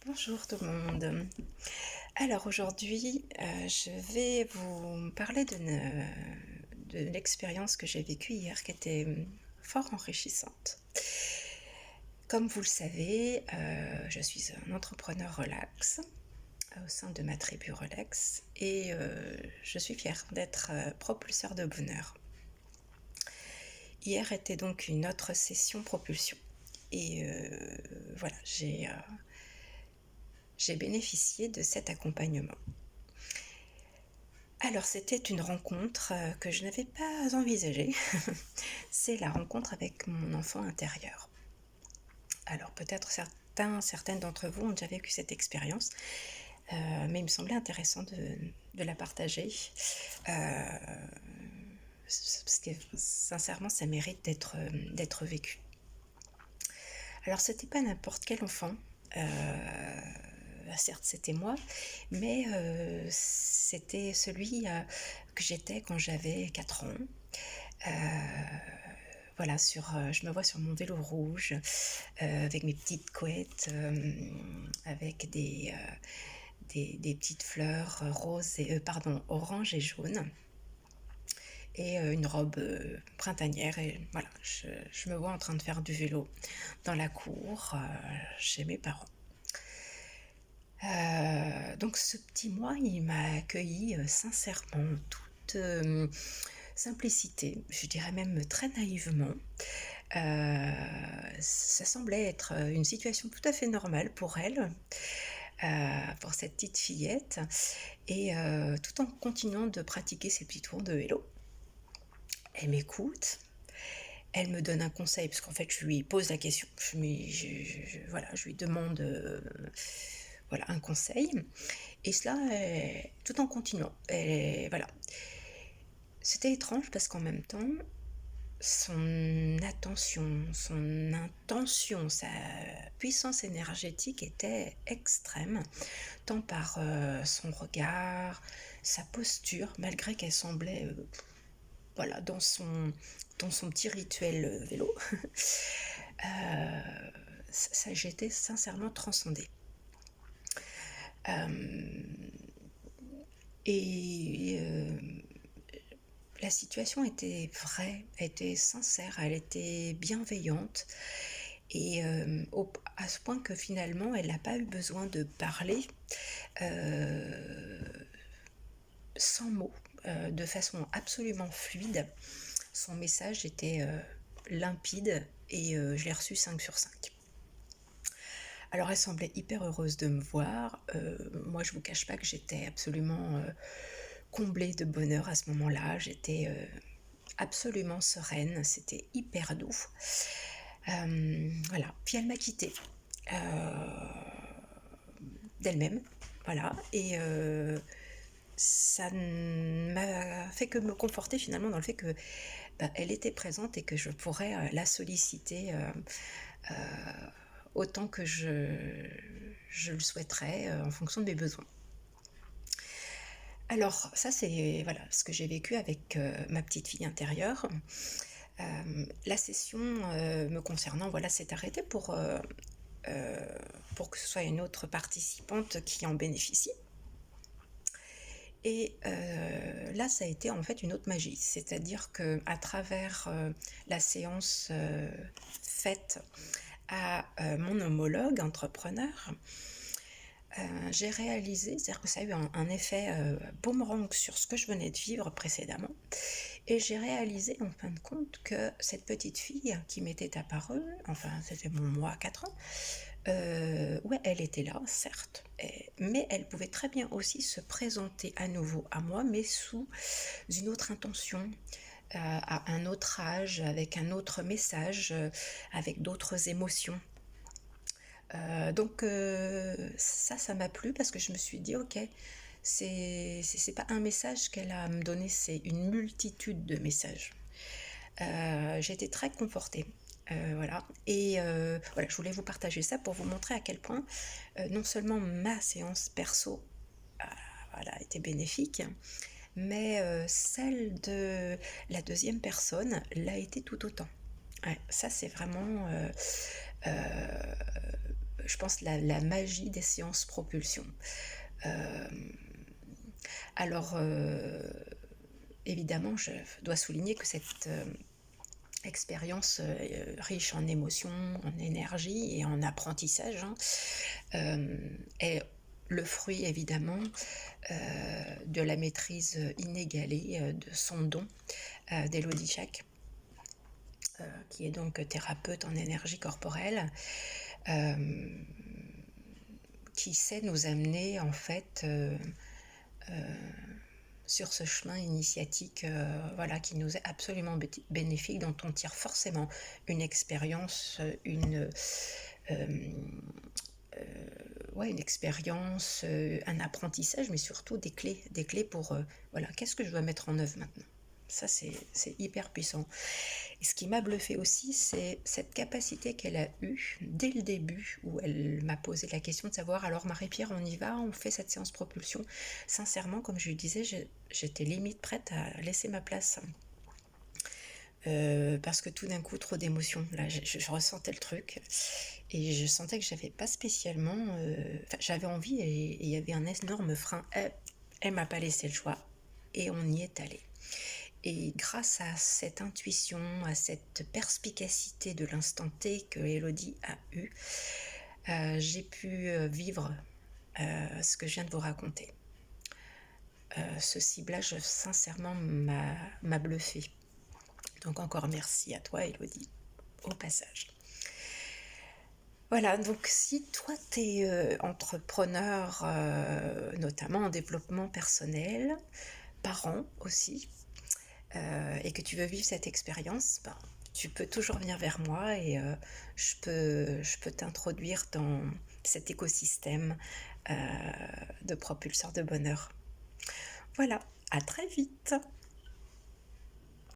Bonjour tout le monde. Alors aujourd'hui, je vais vous parler de l'expérience que j'ai vécue hier qui était fort enrichissante. Comme vous le savez, je suis un entrepreneur relax au sein de ma tribu relax et je suis fière d'être propulseur de bonheur. Hier était donc une autre session propulsion et voilà, j'ai bénéficié de cet accompagnement. Alors c'était une rencontre que je n'avais pas envisagée. C'est la rencontre avec mon enfant intérieur. Alors peut-être certaines d'entre vous ont déjà vécu cette expérience, mais il me semblait intéressant de la partager. Parce que sincèrement ça mérite d'être vécu. Alors c'était pas n'importe quel enfant. Certes c'était moi, mais c'était celui que j'étais quand j'avais 4 ans. Voilà, je me vois sur mon vélo rouge, avec mes petites couettes, avec des petites fleurs roses orange et jaune, et une robe printanière. Et voilà, je me vois en train de faire du vélo dans la cour chez mes parents. Donc ce petit moi, il m'a accueilli sincèrement, toute simplicité, je dirais même très naïvement. Ça semblait être une situation tout à fait normale pour elle, pour cette petite fillette, et tout en continuant de pratiquer ses petits tours de vélo. Elle m'écoute, elle me donne un conseil, parce qu'en fait je lui pose la question, je lui demande un conseil, et cela tout en continuant. Voilà. C'était étrange parce qu'en même temps, son attention, son intention, sa puissance énergétique était extrême, tant par son regard, sa posture, malgré qu'elle semblait dans son petit rituel vélo. J'étais sincèrement transcendée. La situation était vraie, était sincère, elle était bienveillante, et à ce point que finalement elle n'a pas eu besoin de parler sans mots, de façon absolument fluide. Son message était limpide, et je l'ai reçu 5 sur 5. Alors elle semblait hyper heureuse de me voir. Moi je vous cache pas que j'étais absolument comblée de bonheur à ce moment-là. J'étais absolument sereine, c'était hyper doux. Voilà, puis elle m'a quittée d'elle-même, voilà, et ça m'a fait que me conforter finalement dans le fait que elle était présente et que je pourrais la solliciter autant que je le souhaiterais, en fonction de mes besoins. Alors ça c'est ce que j'ai vécu avec ma petite fille intérieure. La session me concernant s'est arrêtée pour que ce soit une autre participante qui en bénéficie. Et là ça a été en fait une autre magie, c'est-à-dire qu'à travers la séance faite à mon homologue entrepreneur, j'ai réalisé, c'est-à-dire que ça a eu un effet boomerang sur ce que je venais de vivre précédemment, et j'ai réalisé en fin de compte que cette petite fille qui m'était apparue, enfin c'était mon moi à 4 ans, elle était là, certes, mais elle pouvait très bien aussi se présenter à nouveau à moi, mais sous une autre intention, à un autre âge, avec un autre message, avec d'autres émotions. Donc ça m'a plu, parce que je me suis dit ok, c'est pas un message qu'elle a à me donner, c'est une multitude de messages. J'ai été très confortée. Et je voulais vous partager ça pour vous montrer à quel point non seulement ma séance perso était bénéfique, mais celle de la deuxième personne l'a été tout autant. Ouais, ça c'est vraiment je pense, la magie des séances propulsion. Euh, alors, évidemment, je dois souligner que cette expérience riche en émotions, en énergie et en apprentissage, hein, est le fruit évidemment de la maîtrise inégalée de son don d'Élodie Chac, qui est donc thérapeute en énergie corporelle, euh, qui sait nous amener en fait sur ce chemin initiatique, voilà, qui nous est absolument bénéfique, dont on tire forcément une expérience, ouais, une expérience, un apprentissage, mais surtout des clés pour, voilà, qu'est-ce que je dois mettre en œuvre maintenant. Ça, c'est hyper puissant. Et ce qui m'a bluffé aussi, c'est cette capacité qu'elle a eue dès le début, où elle m'a posé la question de savoir, alors Marie-Pierre, on y va, on fait cette séance propulsion. Sincèrement, comme je lui disais, j'étais limite prête à laisser ma place. Parce que tout d'un coup, trop d'émotions. Là, je ressentais le truc. Et je sentais que j'avais pas spécialement... j'avais envie et il y avait un énorme frein. Elle m'a pas laissé le choix. Et on y est allé. Et grâce à cette intuition, à cette perspicacité de l'instant T que Élodie a eue, j'ai pu vivre ce que je viens de vous raconter. Ce ciblage, sincèrement, m'a bluffé. Donc encore merci à toi, Élodie, au passage. Voilà, donc si toi tu es entrepreneur, notamment en développement personnel, parent aussi, et que tu veux vivre cette expérience, ben, tu peux toujours venir vers moi et je peux t'introduire dans cet écosystème de propulseurs de bonheur. Voilà, à très vite.